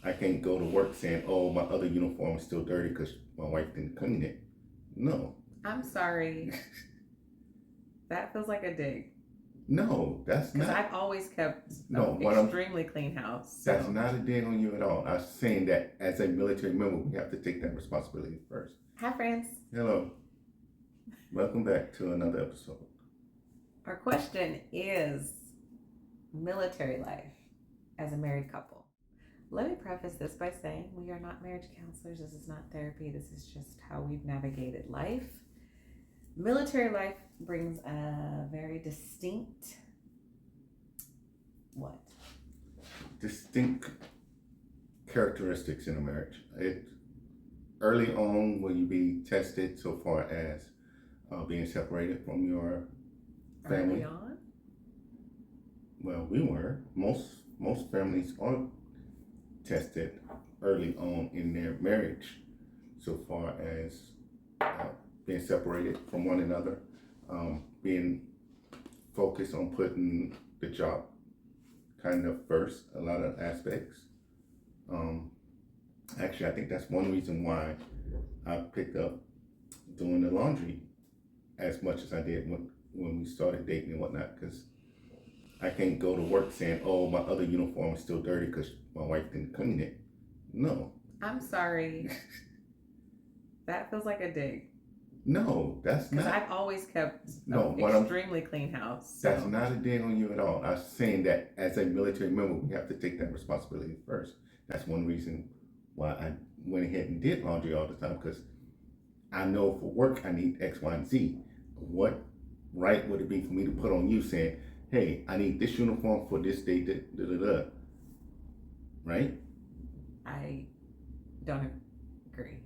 I can't go to work saying, "Oh, my other uniform is still dirty because my wife didn't clean it." No, I'm sorry. That feels like a dig. no, that's Because not. I've always kept No, an extremely clean house. that's So, not a dig on you at all. I'm saying that as a military member, we have to take that responsibility first. hi, friends. Hello, welcome back to another episode. Our question is military life as a married couple. Let me preface this by saying we are not marriage counselors. This is not therapy. This is just how we've navigated life. Military life brings a very distinct what? Distinct characteristics in a marriage. Early on, will you be tested so far as being separated from your family? Early on? Well, we were. Most families are tested early on in their marriage, so far as being separated from one another, being focused on putting the job kind of first, a lot of aspects. Um, Actually, I think that's one reason why I picked up doing the laundry as much as I did when we started dating and whatnot, because I can't go to work saying, "Oh, my other uniform is still dirty because my wife didn't clean it." No, I'm sorry. That feels like a dig. no, that's Because not. I've always kept No, an extremely clean house. that's So, not a dig on you at all. I'm saying that as a military member, we have to take that responsibility first. That's one reason why I went ahead and did laundry all the time, because I know for work I need X, Y, and Z. What right would it be for me to put on you saying, "Hey, I need this uniform for this day," da, da, da, da, right? I don't agree.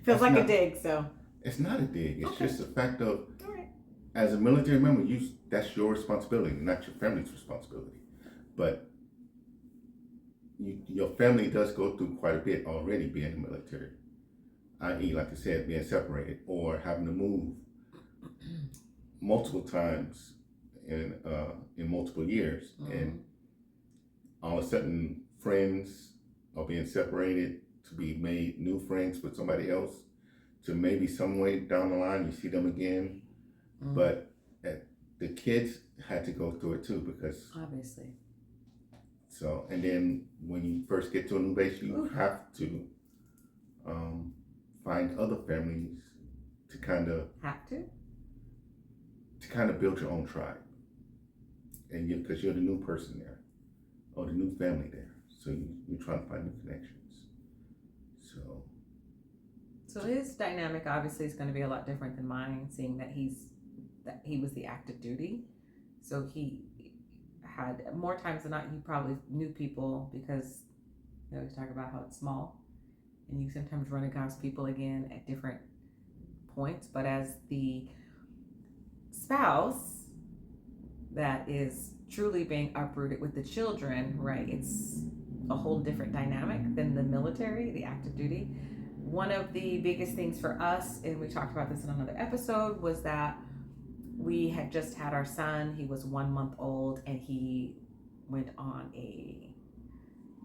Feels That's like a not. dig, so. It's not a dig. It's Okay. just a fact of, All right. as a military member, that's your responsibility, not your family's responsibility. But your family does go through quite a bit already being in the military, i.e., like I said, being separated or having to move multiple times in multiple years, and all of a sudden friends are being separated to be made new friends with somebody else. To maybe some way down the line you see them again, but the kids had to go through it too, because Obviously. so, and then when you first get to a new base, you have to find other families to kind of build your own tribe, and because you're the new person there or the new family there, so you're trying to find new connections. So his dynamic obviously is going to be a lot different than mine, seeing that he was the active duty, so he had more times than not. You probably knew people because they always talk about how it's small, and you sometimes run across people again at different points. But as the spouse that is truly being uprooted with the children, right? It's a whole different dynamic than the military, the active duty. One of the biggest things for us, and we talked about this in another episode, was that we had just had our son. He was 1 month old, and he went on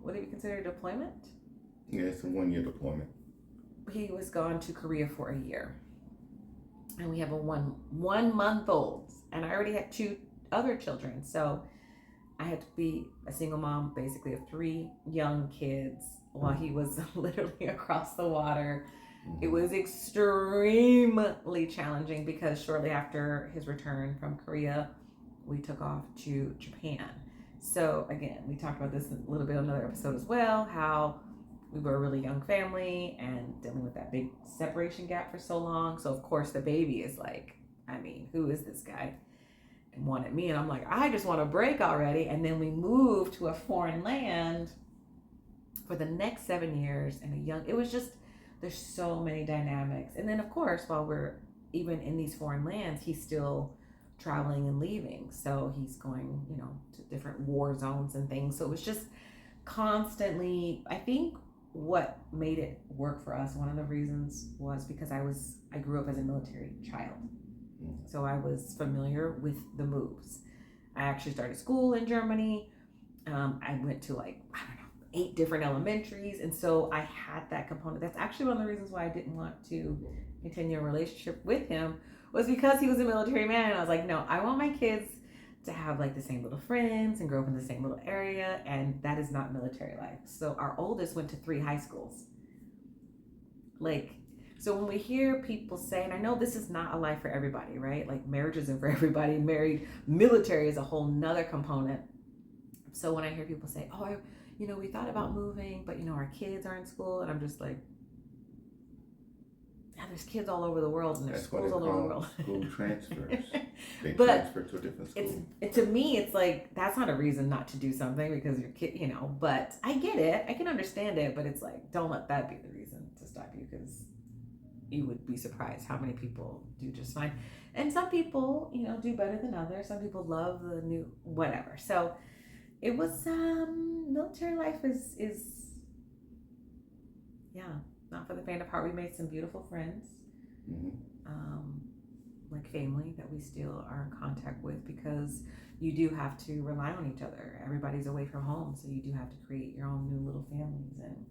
what do we consider a deployment? Yeah, it's a 1 year deployment. He was gone to Korea for a year, and we have a 1 month old, and I already had 2 other children, so I had to be a single mom, basically, of 3 young kids while he was literally across the water. It was extremely challenging because shortly after his return from Korea, we took off to Japan. So again, we talked about this a little bit on another episode as well, how we were a really young family and dealing with that big separation gap for so long. So of course the baby is like, I mean, who is this guy? And wanted me, and I'm like, I just want a break already. And then we moved to a foreign land for the next 7 years, and it was just, there's so many dynamics. And then of course, while we're even in these foreign lands, he's still traveling and leaving. So he's going, to different war zones and things. So it was just constantly, I think what made it work for us, one of the reasons was because I grew up as a military child. So I was familiar with the moves. I actually started school in Germany. I went to 8 different elementaries. And so I had that component. That's actually one of the reasons why I didn't want to continue a relationship with him, was because he was a military man. And I was like, no, I want my kids to have like the same little friends and grow up in the same little area. And that is not military life. So our oldest went to 3 high schools. Like, so when we hear people say, and I know this is not a life for everybody, right? Like marriage isn't for everybody. Military is a whole nother component. So when I hear people say, oh, we thought about moving, but our kids are in school, and I'm just like, yeah, there's kids all over the world, and there's schools all over the world. School transfers. They transfer to a different school. To me, it's like, that's not a reason not to do something because your kid, but I get it. I can understand it, but it's like, don't let that be the reason to stop you, because you would be surprised how many people do just fine. And some people, do better than others. Some people love the new whatever. So it was, military life is not for the faint of heart. We made some beautiful friends, like family that we still are in contact with, because you do have to rely on each other. Everybody's away from home, so you do have to create your own new little families, and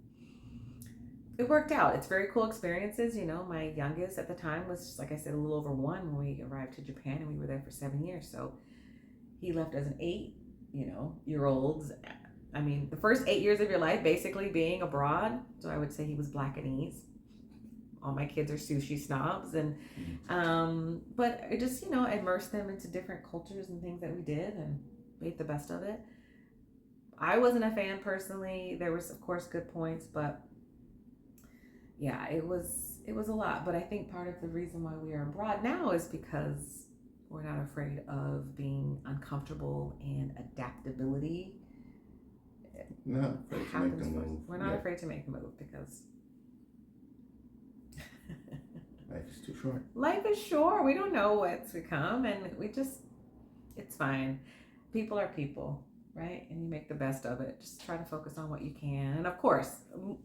it worked out. It's very cool experiences. My youngest at the time was, just like I said, a little over 1 when we arrived to Japan, and we were there for 7 years. So he left as an 8-year-old. I mean, the first 8 years of your life basically being abroad. So I would say he was Blackanese. All my kids are sushi snobs, and but I just immersed them into different cultures and things that we did, and made the best of it. I wasn't a fan personally. There was, of course, good points, but yeah, it was a lot. But I think part of the reason why we are abroad now is because we're not afraid of being uncomfortable, and adaptability. Not afraid to make the move. We're not afraid to make the move because life is too short. Life is short. We don't know what's to come, and it's fine. People are people, right? And you make the best of it. Just try to focus on what you can. And of course,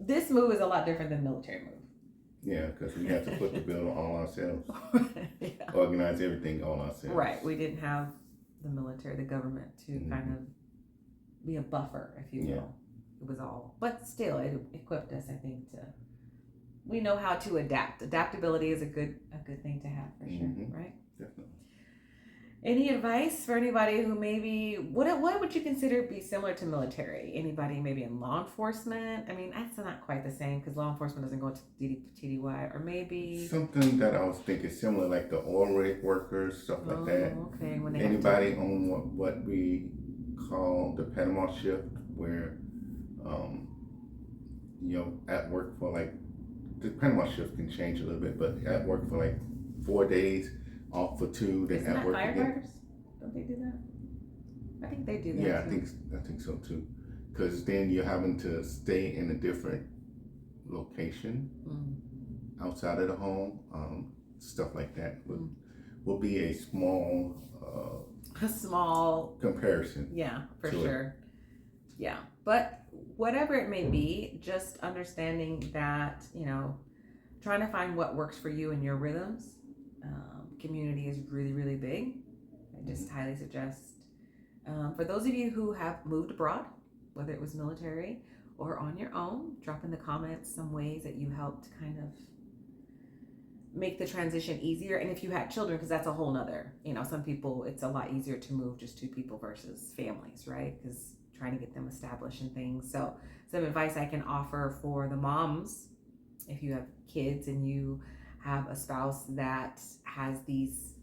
this move is a lot different than military move. Yeah, because we have to put the bill all ourselves. Yeah. Organize everything all ourselves. Right. We didn't have the military, the government to kind of be a buffer, if you will. Yeah. It was all, but still, it equipped us, I think, we know how to adapt. Adaptability is a good thing to have, for sure, right? Definitely. Any advice for anybody who maybe, what would you consider be similar to military? Anybody maybe in law enforcement? I mean, that's not quite the same because law enforcement doesn't go to TDY, or maybe something that I was thinking similar, like the oil rig workers, stuff like that. Okay. When anybody on what we call the Panama shift, where at work for like, the Panama shift can change a little bit, but at work for like 4 days, off for 2, then at work firefighters? again. Don't they do that? I think they do that. Yeah, too. I think so too, because then you're having to stay in a different location outside of the home. Stuff like that will be a small comparison. Yeah, for sure. Yeah, but whatever it may be, just understanding that, trying to find what works for you and your rhythms. Community is really, really big. I just highly suggest, for those of you who have moved abroad, whether it was military or on your own, drop in the comments some ways that you helped kind of make the transition easier. And if you had children, because that's a whole nother, some people, it's a lot easier to move just 2 people versus families, right? Because trying to get them established and things. So some advice I can offer for the moms, if you have kids and you have a spouse that has these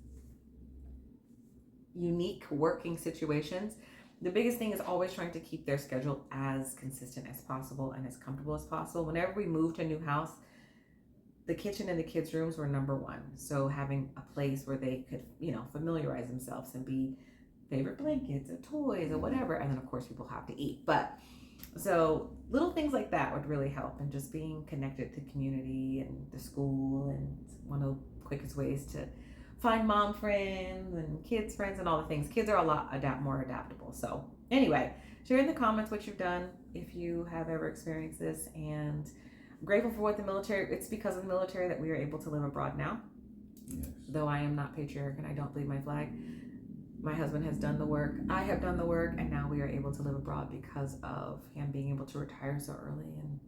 unique working situations, the biggest thing is always trying to keep their schedule as consistent as possible and as comfortable as possible. Whenever we moved to a new house, the kitchen and the kids' rooms were number 1. So having a place where they could, familiarize themselves and be favorite blankets or toys or whatever. And then of course people have to eat. But so little things like that would really help, and just being connected to community and the school, and one of the quickest ways to find mom friends and kids friends and all the things. Kids are a lot more adaptable. So anyway, share in the comments what you've done if you have ever experienced this, and I'm grateful for what the military, it's because of the military that we are able to live abroad now. Yes. Though I am not patriarch and I don't bleed my flag. my husband has done the work, I have done the work, and now we are able to live abroad because of him being able to retire so early. And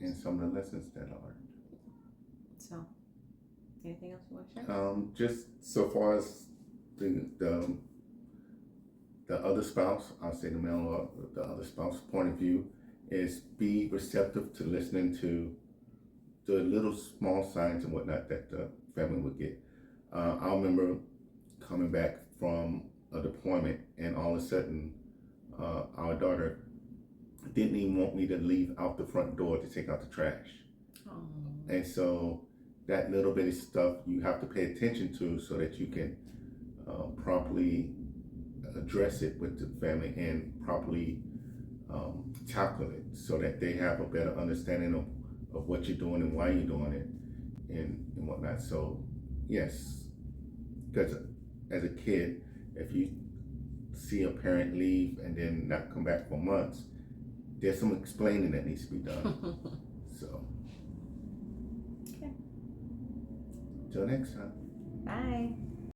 And some of the lessons that I learned. so, anything else you want to share? Just so far as the other spouse, I'll say the male or the other spouse point of view, is be receptive to listening to the little small signs and whatnot that the family would get. I remember coming back from a deployment, and all of a sudden, our daughter didn't even want me to leave out the front door to take out the trash. Oh. And so that little bit of stuff you have to pay attention to so that you can properly address it with the family and properly tackle it so that they have a better understanding of what you're doing and why you're doing it and whatnot. So yes, because as a kid, if you see a parent leave and then not come back for months, there's some explaining that needs to be done. So, Okay. till next time. Bye.